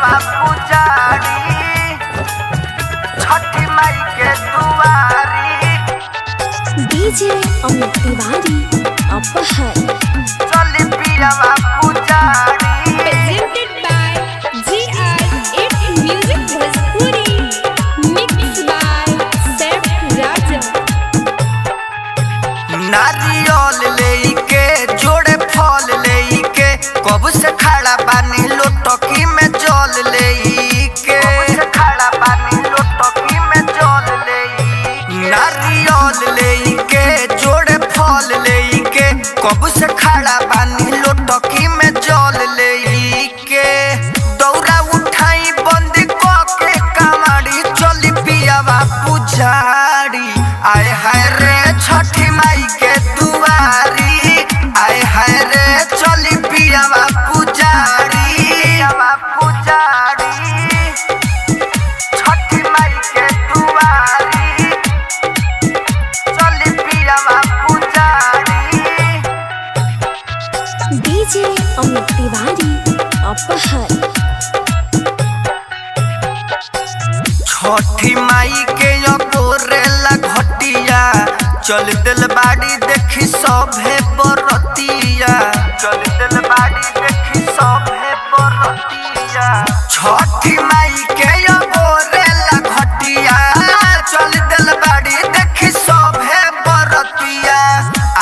पियावा पुजारी छठी माई के दुआरी डीजे अमित तिवारी अपहर चली पियावा पुजारी presented by GI8 Music Bhojpuri mixed by Saif Raja नारियल लेके जोड़े फल लेके कब से खड़ा बानी लोटकी में जल लेके खड़ा बानी लोटकी में जल लेके नारियल लेके जोड़े फल लेके कब से खड़ा बानी लोटकी में जल लेके दौरा उठाई बंद के कमाड़ी चली पियावा पुजारी आए हाय रे छठी माई के दुआरी आए हाय रे चली पियावा पुजारी छठी माई के दुआरी चली पियावा पुजारी डीजे अमित तिवारी अपहर छठी माई के गोरेला घटिया चल दिल बाड़ी देखी सभे बरतिया चल दिल बाड़ी देखी सभे बरतिया छठी माई के गोरेला घटिया चल दिल बाड़ी देखी सभे बरतिया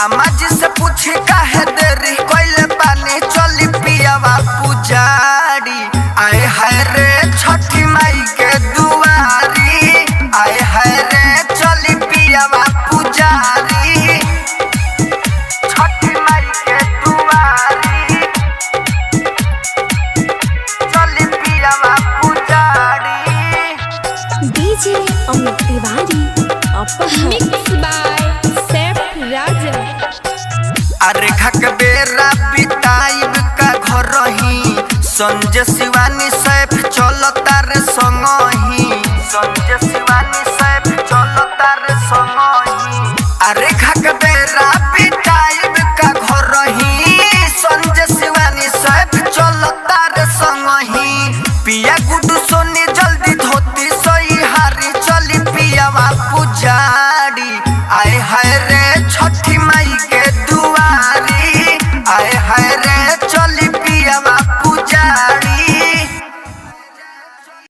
आमा जी से पूछी काहे देरी कोइले पानी चली पियावा पुजारी आए हाय रे छठी माई के दुआरी आए हाय रे चली पियावा पुजारी छठी माई के दुआरी चली पियावा पुजारी DJ Amit Tiwari Aphar mixed by Saif Raja अरे खक बेरा बिताइब का घर ही संजय शिवा